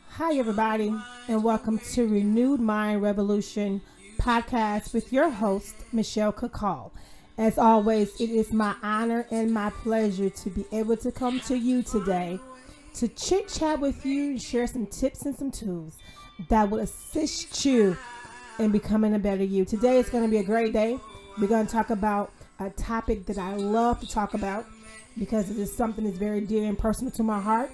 Hi, everybody, and welcome to Renewed Mind Revolution podcast with your host, Michelle Kakal. As always, it is my honor and my pleasure to be able to come to you today to chit chat with you and share some tips and some tools that will assist you in becoming a better you. Today is going to be a great day. We're going to talk about a topic that I love to talk about because it is something that's very dear and personal to my heart.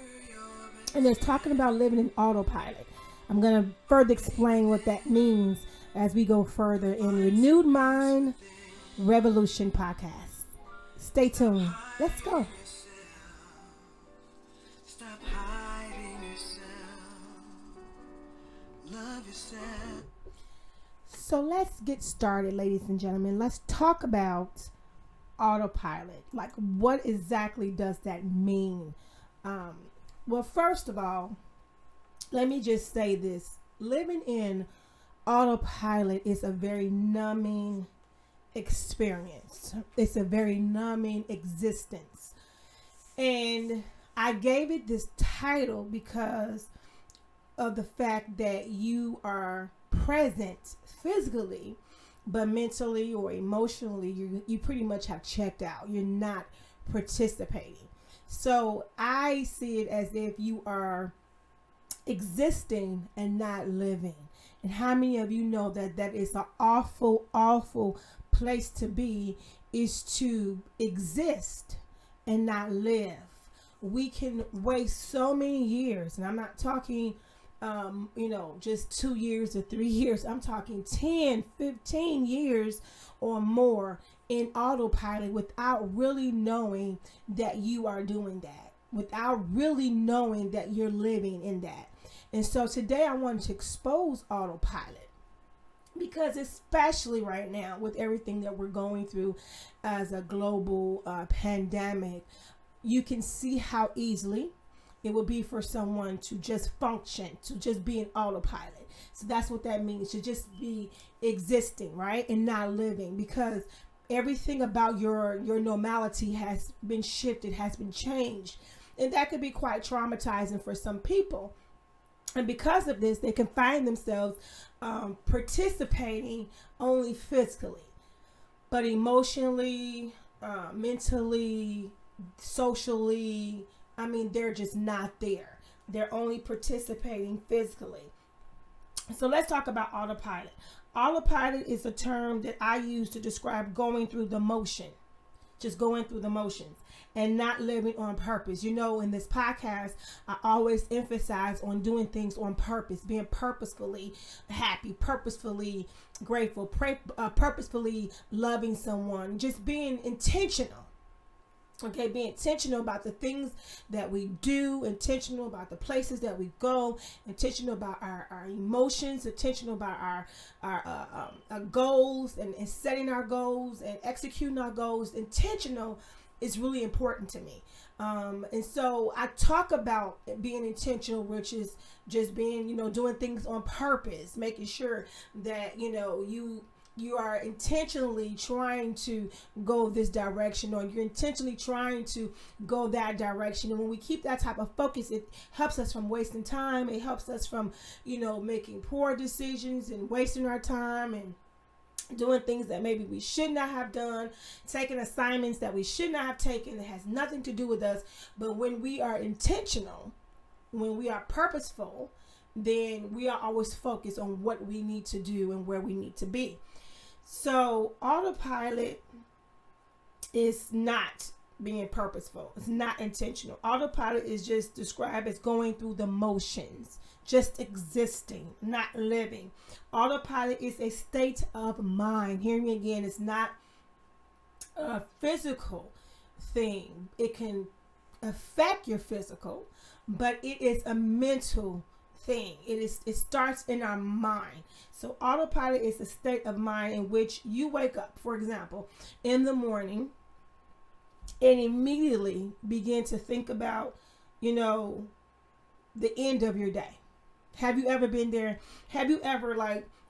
And it's talking about living in autopilot. I'm going to further explain what that means as we go further in Renewed Mind Revolution podcast. Stay tuned. Let's go. Stop hiding yourself. Love yourself. So let's get started, ladies and gentlemen. Let's talk about autopilot. Like, what exactly does that mean? Well, first of all, let me just say this. Living in autopilot is a very numbing experience. It's a very numbing existence. And I gave it this title because of the fact that you are present physically, but mentally or emotionally, you pretty much have checked out. You're not participating. So I see it as if you are existing and not living. And how many of you know that that is an awful, awful place to be, is to exist and not live. We can waste so many years, and I'm not talking just 2 years or 3 years. I'm talking 10, 15 years or more in autopilot without really knowing that you are doing that, without really knowing that you're living in that. And so today I want to expose autopilot because especially right now with everything that we're going through as a global pandemic, you can see how easily it will be for someone to just function, to just be in autopilot. So that's what that means, to just be existing, right? And not living, because everything about your normality has been shifted, has been changed. And that could be quite traumatizing for some people. And because of this, they can find themselves participating only physically, but emotionally, mentally, socially, they're just not there. They're only participating physically. So let's talk about autopilot. Autopilot is a term that I use to describe going through the motion, just going through the motions and not living on purpose. You know, in this podcast, I always emphasize on doing things on purpose, being purposefully happy, purposefully grateful, purposefully loving someone, just being intentional. Okay, be intentional about the things that we do, intentional about the places that we go, intentional about our emotions, intentional about our goals and setting our goals and executing our goals. Intentional is really important to me. And so I talk about being intentional, which is just being, doing things on purpose, making sure that, you are intentionally trying to go this direction, or you're intentionally trying to go that direction. And when we keep that type of focus, it helps us from wasting time. It helps us from, making poor decisions and wasting our time and doing things that maybe we should not have done, taking assignments that we should not have taken that has nothing to do with us. But when we are intentional, when we are purposeful, then we are always focused on what we need to do and where we need to be. So autopilot is not being purposeful. It's not intentional. Autopilot is just described as going through the motions, just existing, not living. Autopilot is a state of mind. Hear me again. It's not a physical thing. It can affect your physical, but it is a mental thing. It starts in our mind. So autopilot is a state of mind in which you wake up, for example, in the morning and immediately begin to think about, the end of your day. Have you ever been there? Have you ever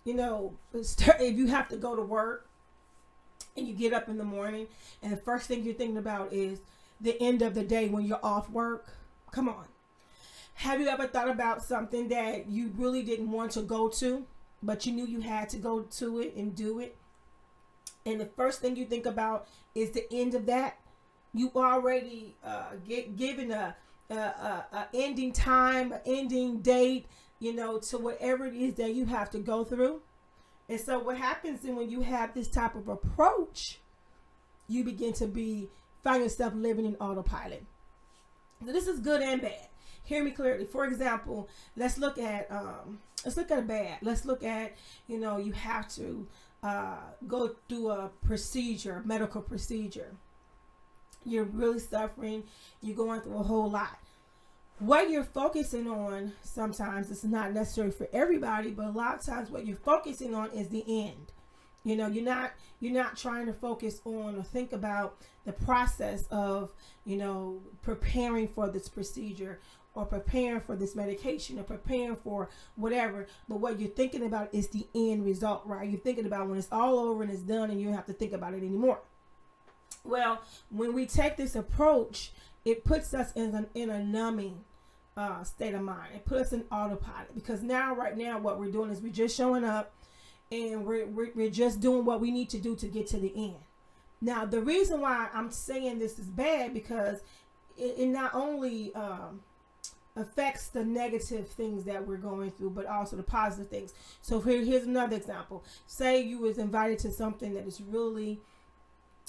if you have to go to work and you get up in the morning and the first thing you're thinking about is the end of the day when you're off work? Come on. Have you ever thought about something that you really didn't want to go to, but you knew you had to go to it and do it? And the first thing you think about is the end of that. You already given a ending time, an ending date, to whatever it is that you have to go through. And so what happens then when you have this type of approach, you begin to find yourself living in autopilot. So this is good and bad. Hear me clearly. For example, let's look at a bad. Let's look at, you have to go through a medical procedure. You're really suffering. You're going through a whole lot. What you're focusing on, sometimes it's not necessary for everybody, but a lot of times what you're focusing on is the end. You're not trying to focus on or think about the process of, preparing for this procedure or preparing for this medication or preparing for whatever. But what you're thinking about is the end result, right? You're thinking about when it's all over and it's done and you don't have to think about it anymore. Well, when we take this approach, it puts us in a numbing state of mind. It puts us in autopilot, because right now, what we're doing is we're just showing up and we're just doing what we need to do to get to the end. Now, the reason why I'm saying this is bad, because it not only affects the negative things that we're going through, but also the positive things. So here's another example. Say you was invited to something that is really,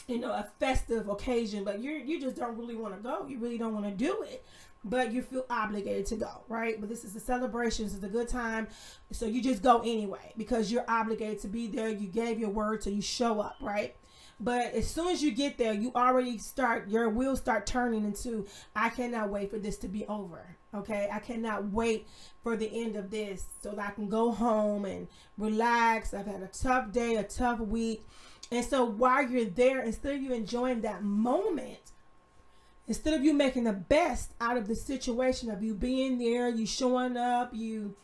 a festive occasion, but you just don't really want to go. You really don't want to do it, but you feel obligated to go, right? But this is a celebration. This is a good time. So you just go anyway because you're obligated to be there. You gave your word, so you show up, right? But as soon as you get there, your wheels start turning into, I cannot wait for this to be over. Okay. I cannot wait for the end of this so that I can go home and relax. I've had a tough day, a tough week. And so while you're there, instead of you enjoying that moment, instead of you making the best out of the situation of you being there, you showing up, you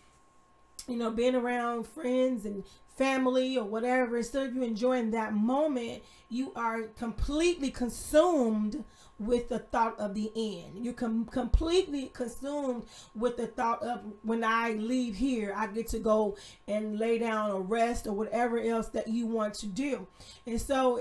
being around friends and family or whatever, instead of you enjoying that moment, you are completely consumed with the thought of the end. You're completely consumed with the thought of, when I leave here, I get to go and lay down or rest or whatever else that you want to do. And so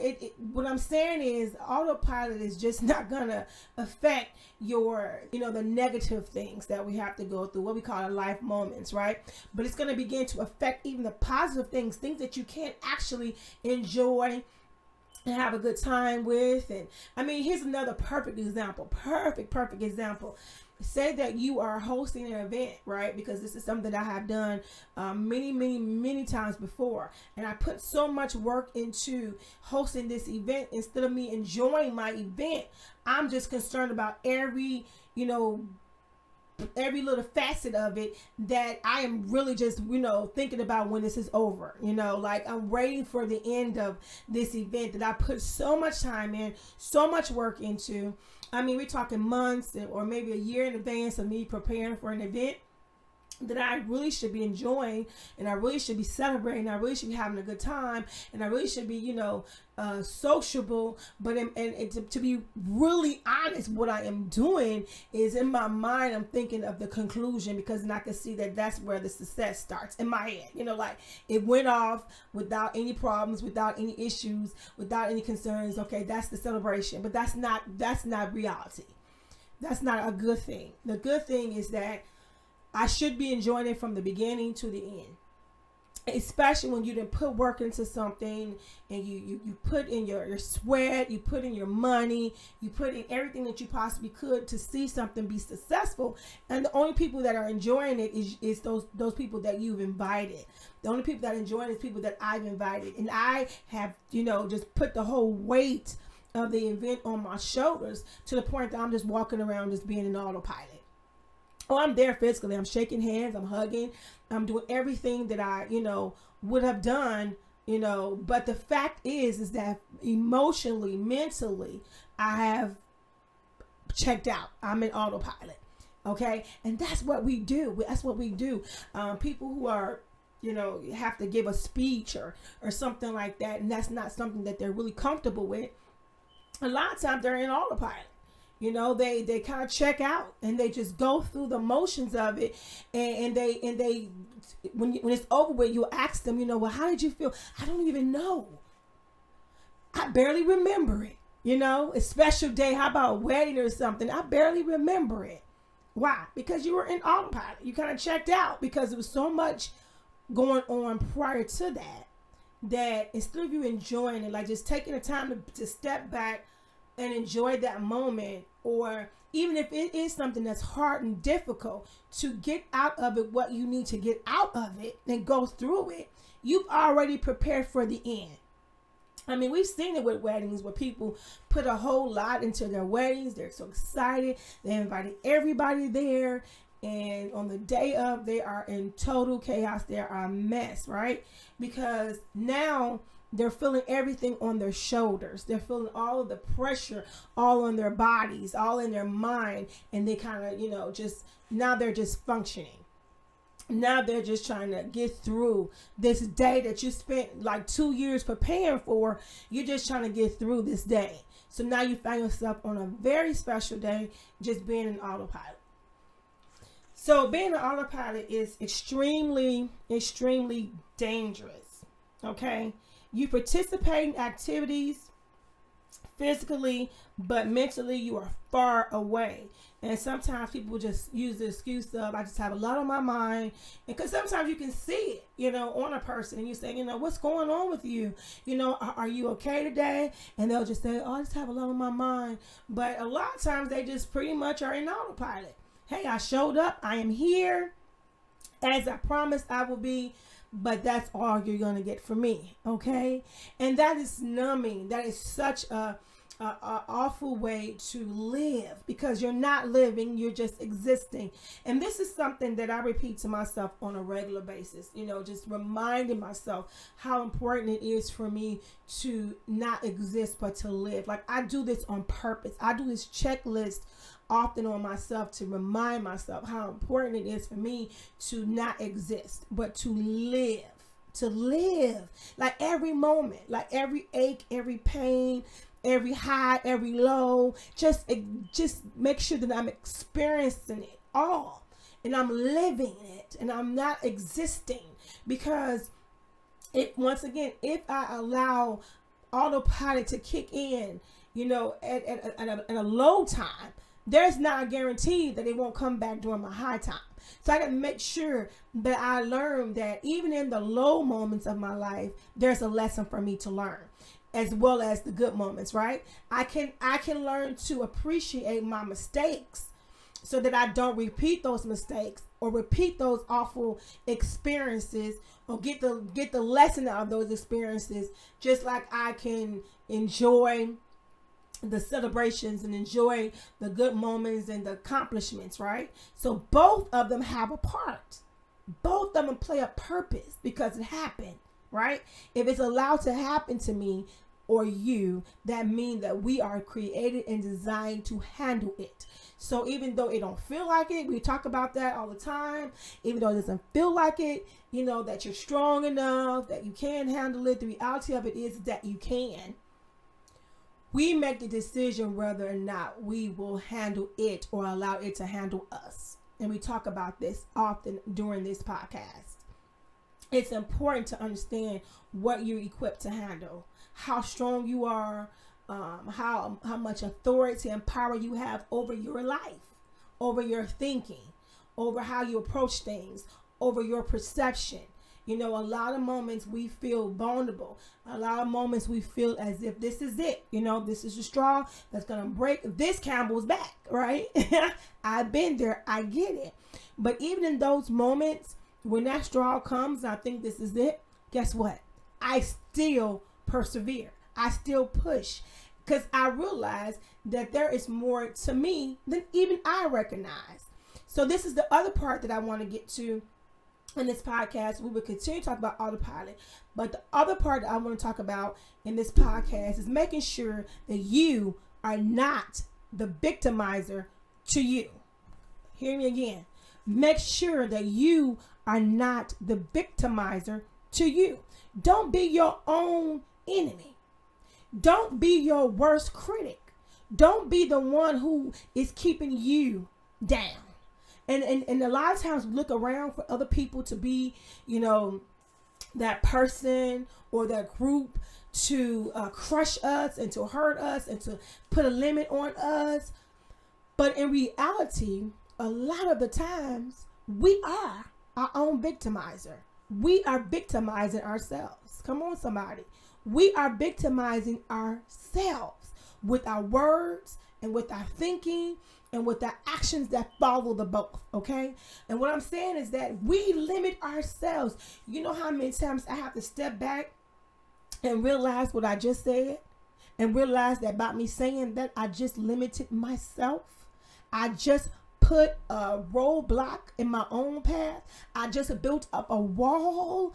what I'm saying is, autopilot is just not gonna affect your, the negative things that we have to go through, what we call our life moments, right? But it's gonna begin to affect even the positive things that you can't actually enjoy and have a good time with. And I mean, here's another perfect example. Perfect example. Say that you are hosting an event, right? Because this is something that I have done many times before. And I put so much work into hosting this event. Instead of me enjoying my event, I'm just concerned about every little facet of it, that I am really just, thinking about when this is over. Like, I'm waiting for the end of this event that I put so much time in, so much work into. I mean, we're talking months or maybe a year in advance of me preparing for an event that I really should be enjoying, and I really should be celebrating. I really should be having a good time, and I really should be, sociable. But to be really honest, what I am doing is, in my mind, I'm thinking of the conclusion, because then I can see that that's where the success starts in my head. Like, it went off without any problems, without any issues, without any concerns. Okay, that's the celebration, but that's not reality. That's not a good thing. The good thing is that I should be enjoying it from the beginning to the end. Especially when you didn't put work into something, and you put in your sweat, you put in your money, you put in everything that you possibly could to see something be successful. And the only people that are enjoying it is those people that you've invited. The only people that are enjoying it is people that I've invited. And I have, just put the whole weight of the event on my shoulders, to the point that I'm just walking around just being an autopilot. Oh, I'm there physically. I'm shaking hands. I'm hugging. I'm doing everything that I, would have done, But the fact is that emotionally, mentally, I have checked out. I'm in autopilot. Okay. And that's what we do. That's what we do. People who are, have to give a speech or something like that, and that's not something that they're really comfortable with, a lot of times they're in autopilot. They kind of check out and they just go through the motions of it, and they when it's over with, you ask them, well, how did you feel? I don't even know. I barely remember it. A special day, how about a wedding or something? I barely remember it. Why? Because you were in autopilot. You kind of checked out because there was so much going on prior to that instead of you enjoying it, like just taking the time to step back and enjoy that moment, or even if it is something that's hard and difficult, to get out of it what you need to get out of it and go through it, you've already prepared for the end. I mean, we've seen it with weddings where people put a whole lot into their weddings. They're so excited. They invited everybody there. And on the day of, they are in total chaos. They are a mess, right? Because now they're feeling everything on their shoulders. They're feeling all of the pressure all on their bodies, all in their mind. And they kind of, now they're just functioning. Now they're just trying to get through this day that you spent like 2 years preparing for. You're just trying to get through this day. So now you find yourself on a very special day just being an autopilot. So being an autopilot is extremely, extremely dangerous. Okay? You participate in activities physically, but mentally you are far away. And sometimes people just use the excuse of, I just have a lot on my mind. And because sometimes you can see it, on a person, and you say, what's going on with you? Are you okay today? And they'll just say, oh, I just have a lot on my mind. But a lot of times they just pretty much are in autopilot. Hey, I showed up. I am here as I promised I will be. But that's all you're going to get from me. Okay. And that is numbing. That is such a awful way to live, because you're not living, you're just existing. And this is something that I repeat to myself on a regular basis, just reminding myself how important it is for me to not exist, but to live. Like, I do this on purpose. I do this checklist often on myself to remind myself how important it is for me to not exist, but to live. To live, like every moment, like every ache, every pain, every high, every low, just make sure that I'm experiencing it all, and I'm living it, and I'm not existing. Because once again, if I allow autopilot to kick in, at a low time, there's not a guarantee that it won't come back during my high time. So I got to make sure that I learn that even in the low moments of my life, there's a lesson for me to learn, as well as the good moments, right? I can learn to appreciate my mistakes so that I don't repeat those mistakes or repeat those awful experiences, or get the lesson out of those experiences, just like I can enjoy the celebrations and enjoy the good moments and the accomplishments, right? So both of them have a part. Both of them play a purpose because it happened, right? If it's allowed to happen to me or you, that means that we are created and designed to handle it. So even though it don't feel like it, we talk about that all the time, even though it doesn't feel like it, that you're strong enough, that you can handle it, the reality of it is that you can. We make the decision whether or not we will handle it or allow it to handle us. And we talk about this often during this podcast. It's important to understand what you're equipped to handle, how strong you are, how much authority and power you have over your life, over your thinking, over how you approach things, over your perception. A lot of moments we feel vulnerable. A lot of moments we feel as if this is it. This is the straw that's going to break this camel's back, right? I've been there. I get it. But even in those moments, when that straw comes, I think this is it. Guess what? I still persevere. I still push, because I realize that there is more to me than even I recognize. So this is the other part that I want to get to in this podcast. We will continue to talk about autopilot, but the other part that I want to talk about in this podcast is making sure that you are not the victimizer to you. Hear me again. Make sure that you are not the victimizer to you. Don't be your own enemy. Don't be your worst critic. Don't be the one who is keeping you down. And a lot of times we look around for other people to be, that person or that group to crush us and to hurt us and to put a limit on us. But in reality, a lot of the times we are our own victimizer. We are victimizing ourselves. Come on, somebody. We are victimizing ourselves with our words and with our thinking and with the actions that follow the both, okay? And what I'm saying is that we limit ourselves. You know how many times I have to step back and realize what I just said, and realize that about me saying that I just limited myself. I just put a roadblock in my own path. I just built up a wall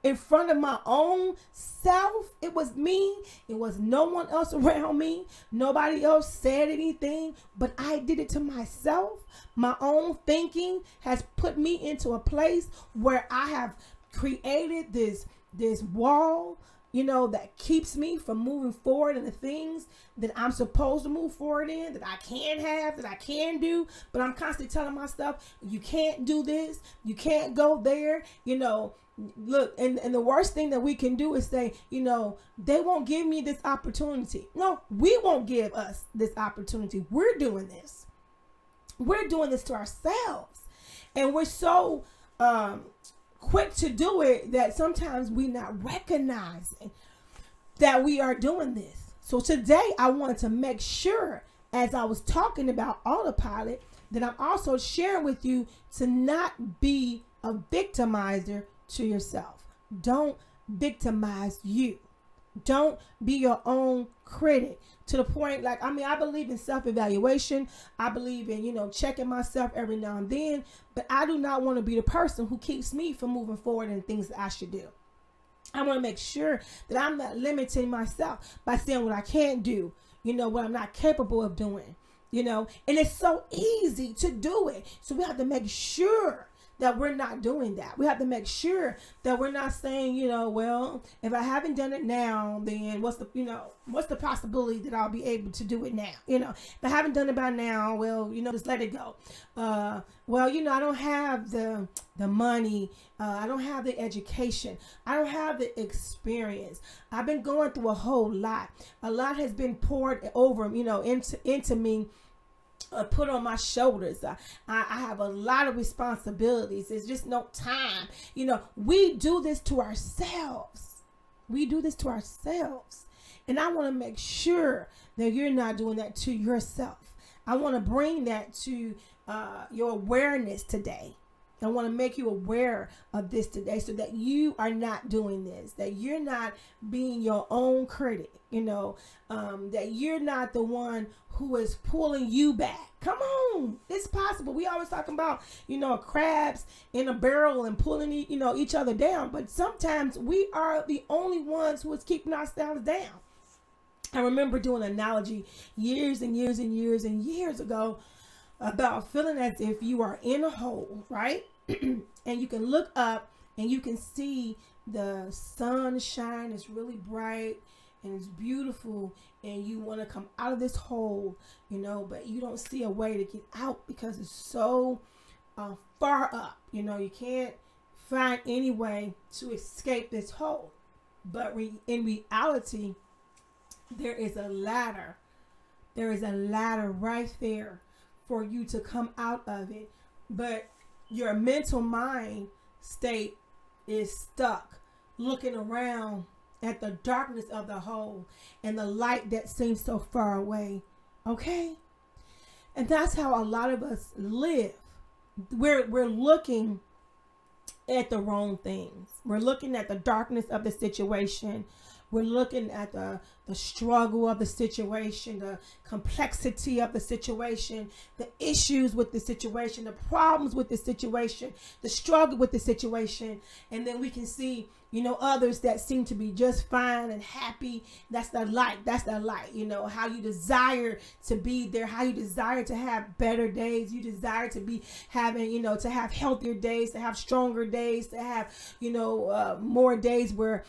in front of my own self. It was me. It was no one else around me. Nobody else said anything, but I did it to myself. My own thinking has put me into a place where I have created this wall, that keeps me from moving forward in the things that I'm supposed to move forward in, that I can have, that I can do. But I'm constantly telling myself, you can't do this, you can't go there, Look, and the worst thing that we can do is say, they won't give me this opportunity. No, we won't give us this opportunity. We're doing this. We're doing this to ourselves. And we're so quick to do it that sometimes we're not recognizing that we are doing this. So today I wanted to make sure, as I was talking about autopilot, that I'm also sharing with you to not be a victimizer to yourself. Don't victimize you. Don't be your own critic to the point, I believe in self-evaluation. I believe in, checking myself every now and then, but I do not want to be the person who keeps me from moving forward in things that I should do. I want to make sure that I'm not limiting myself by saying what I can't do, what I'm not capable of doing, and it's so easy to do it. So we have to make sure that we're not doing that. We have to make sure that we're not saying, well, if I haven't done it now, then what's the possibility that I'll be able to do it now? If I haven't done it by now, well, just let it go. I don't have the money. I don't have the education. I don't have the experience. I've been going through a whole lot. A lot has been poured over, into me. Put on my shoulders. I have a lot of responsibilities. There's just no time. We do this to ourselves. We do this to ourselves. And I want to make sure that you're not doing that to yourself. I want to bring that to your awareness today. I want to make you aware of this today so that you are not doing this, that you're not being your own critic, that you're not the one who is pulling you back. Come on, it's possible. We always talking about, crabs in a barrel and pulling, each other down. But sometimes we are the only ones who is keeping ourselves down. I remember doing an analogy years and years and years and years ago about feeling as if you are in a hole, right? And you can look up and you can see the sunshine is really bright and it's beautiful, and you want to come out of this hole, but you don't see a way to get out because it's so far up. You can't find any way to escape this hole. But in reality, there is a ladder. There is a ladder right there for you to come out of it. But your mental mind state is stuck looking around at the darkness of the hole and the light that seems so far away. Okay? And that's how a lot of us live. We're looking at the wrong things. We're looking at the darkness of the situation. We're looking at the struggle of the situation, the complexity of the situation, the issues with the situation, the problems with the situation, the struggle with the situation. And then we can see, others that seem to be just fine and happy. That's the light. That's the light. How you desire to be there, how you desire to have better days. You desire to be having, to have healthier days, to have stronger days, to have, more days where,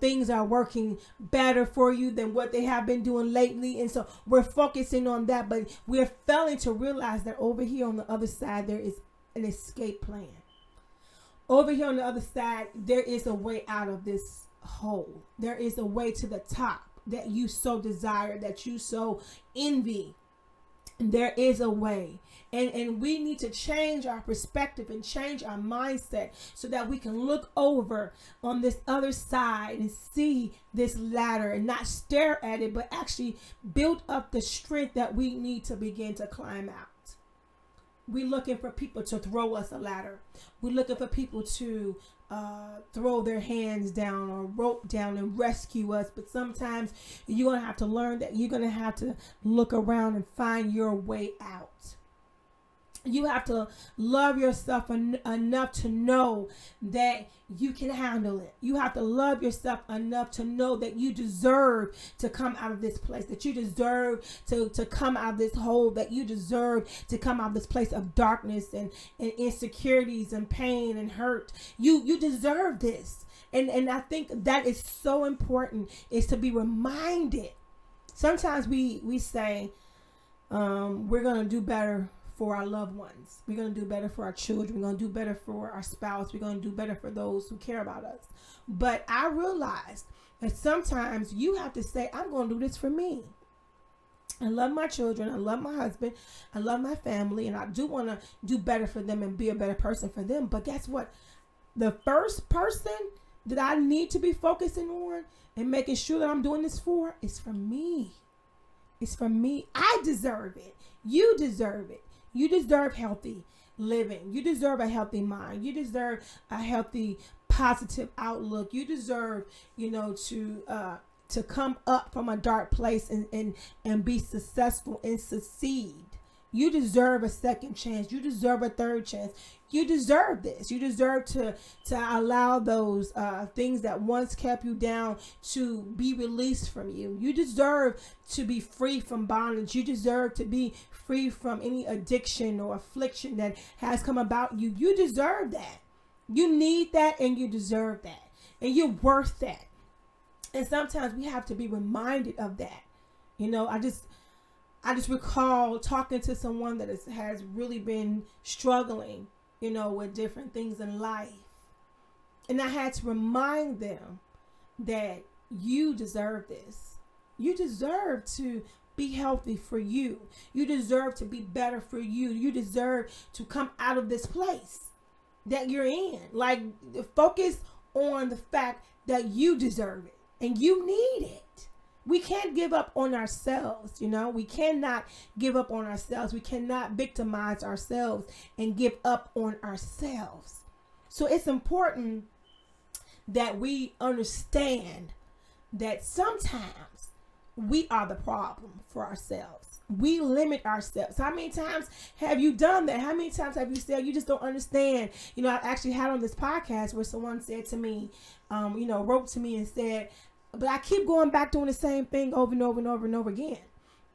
things are working better for you do than what they have been doing lately. And so we're focusing on that, but we're failing to realize that over here on the other side, there is an escape plan. Over here on the other side, there is a way out of this hole. There is a way to the top that you so desire, that you so envy. There is a way. And we need to change our perspective and change our mindset so that we can look over on this other side and see this ladder and not stare at it, but actually build up the strength that we need to begin to climb out. We're looking for people to throw us a ladder. We're looking for people to throw their hands down or rope down and rescue us. But sometimes you're going to have to learn that you're going to have to look around and find your way out. You have to love yourself enough to know that you can handle it. You have to love yourself enough to know that you deserve to come out of this place, that you deserve to come out of this hole, that you deserve to come out of this place of darkness and insecurities and pain and hurt. You deserve this. And I think that is so important, is to be reminded. Sometimes we say we're going to do better for our loved ones. We're going to do better for our children. We're going to do better for our spouse. We're going to do better for those who care about us. But I realized that sometimes you have to say, I'm going to do this for me. I love my children. I love my husband. I love my family. And I do want to do better for them and be a better person for them. But guess what? The first person that I need to be focusing on and making sure that I'm doing this for is for me. It's for me. I deserve it. You deserve it. You deserve healthy living. You deserve a healthy mind. You deserve a healthy, positive outlook. You deserve, to come up from a dark place and be successful and succeed. You deserve a second chance. You deserve a third chance. You deserve this. You deserve to allow those things that once kept you down to be released from you. You deserve to be free from bondage. You deserve to be free from any addiction or affliction that has come about you. You deserve that. You need that and you deserve that. And you're worth that. And sometimes we have to be reminded of that. I just recall talking to someone that has really been struggling, with different things in life. And I had to remind them that you deserve this. You deserve to be healthy for you. You deserve to be better for you. You deserve to come out of this place that you're in. Like, focus on the fact that you deserve it and you need it. We can't give up on ourselves, We cannot give up on ourselves. We cannot victimize ourselves and give up on ourselves. So it's important that we understand that sometimes we are the problem for ourselves. We limit ourselves. How many times have you done that? How many times have you said you just don't understand? I actually had on this podcast where someone said to me, wrote to me and said, but I keep going back doing the same thing over and over and over and over again.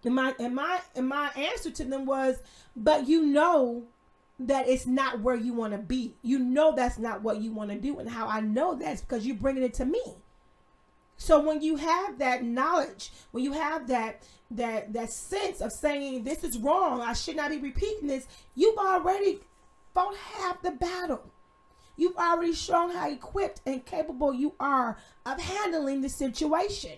And my answer to them was, but that it's not where you want to be. That's not what you want to do. And how I know that's because you're bringing it to me. So when you have that knowledge, when you have that sense of saying this is wrong, I should not be repeating this, you've already fought half the battle. You've already shown how equipped and capable you are of handling the situation,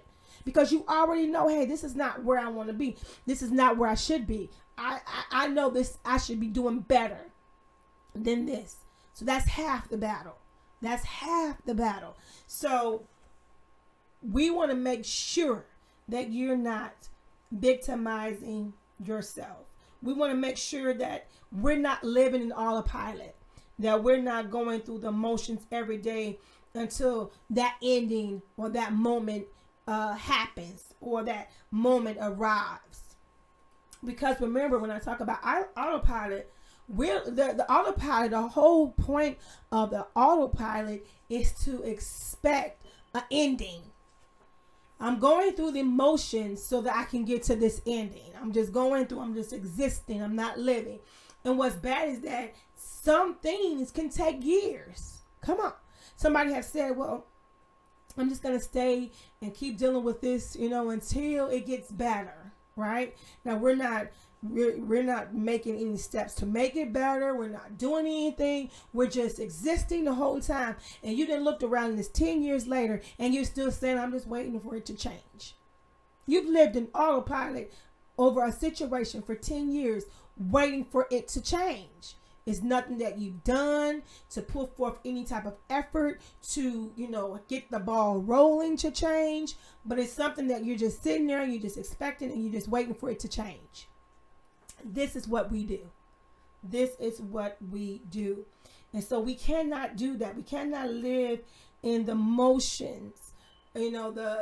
because you already know, hey, this is not where I want to be. This is not where I should be. I know this. I should be doing better than this. So that's half the battle. That's half the battle. So we want to make sure that you're not victimizing yourself. We want to make sure that we're not living in autopilot, that we're not going through the motions every day until that ending or that moment happens or that moment arrives. Because remember, when I talk about autopilot, the autopilot, the whole point of the autopilot is to expect an ending. I'm going through the motions so that I can get to this ending. I'm just existing. I'm not living. And what's bad is that some things can take years. Come on. Somebody has said, well, I'm just going to stay and keep dealing with this, until it gets better, right? Now, we're not making any steps to make it better. We're not doing anything. We're just existing the whole time. And you didn't look around and it's 10 years later and you're still saying, I'm just waiting for it to change. You've lived in autopilot over a situation for 10 years, waiting for it to change. It's nothing that you've done to put forth any type of effort to, get the ball rolling to change. But it's something that you're just sitting there and you're just expecting and you're just waiting for it to change. This is what we do. This is what we do. And so we cannot do that. We cannot live in the motions,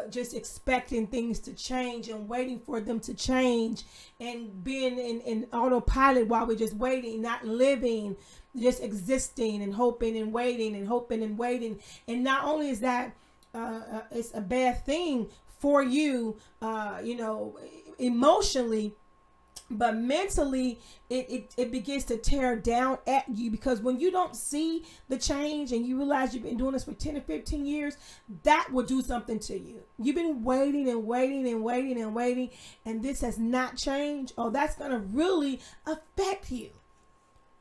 just expecting things to change and waiting for them to change and being in autopilot while we're just waiting, not living, just existing and hoping and waiting and hoping and waiting. And not only is that, it's a bad thing for you, emotionally, but mentally, it begins to tear down at you, because when you don't see the change and you realize you've been doing this for 10 or 15 years, that will do something to you. You've been waiting and waiting and waiting and waiting, and this has not changed. Oh, that's going to really affect you.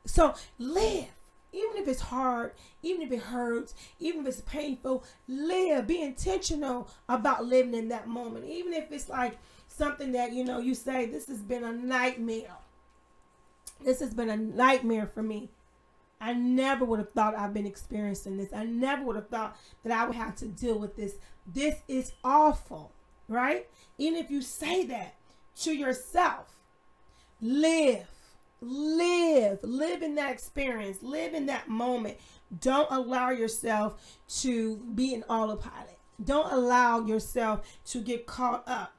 So live. Even if it's hard, even if it hurts, even if it's painful, live. Be intentional about living in that moment. Even if it's like something that, you say, this has been a nightmare. This has been a nightmare for me. I never would have thought I've been experiencing this. I never would have thought that I would have to deal with this. This is awful, right? Even if you say that to yourself, live in that experience, live in that moment. Don't allow yourself to be in autopilot. Don't allow yourself to get caught up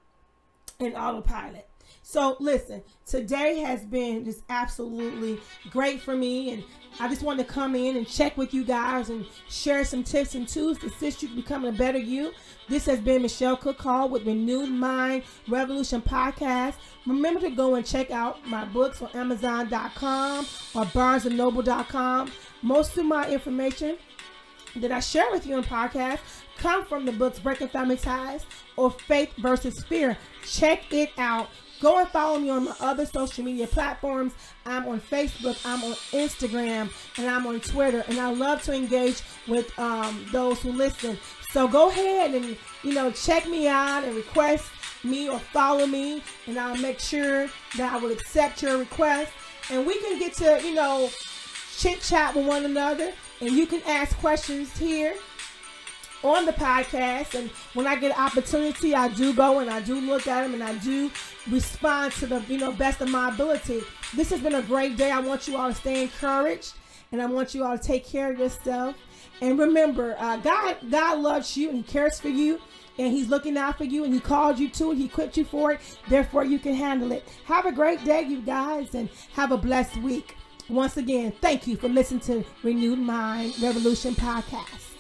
in autopilot. So listen, today has been just absolutely great for me, and I just wanted to come in and check with you guys and share some tips and tools to assist you becoming a better you. This has been Michelle Cook Hall with Renewed Mind Revolution Podcast. Remember to go and check out my books on Amazon.com or BarnesandNoble.com. Most of my information that I share with you in podcast come from the books Breaking Family Ties or Faith versus Fear. Check it out. Go and follow me on my other social media platforms. I'm on Facebook, I'm on Instagram, and I'm on Twitter. And I love to engage with those who listen. So go ahead and, check me out and request me or follow me. And I'll make sure that I will accept your request. And we can get to, chit chat with one another. And you can ask questions here on the podcast, and when I get an opportunity, I do go and I do look at them and I do respond to the best of my ability. This has been a great day. I want you all to stay encouraged, and I want you all to take care of yourself. And remember, God loves you and He cares for you, and He's looking out for you, and He called you to it. He equipped you for it. Therefore, you can handle it. Have a great day, you guys, and have a blessed week. Once again, thank you for listening to Renewed Mind Revolution Podcast.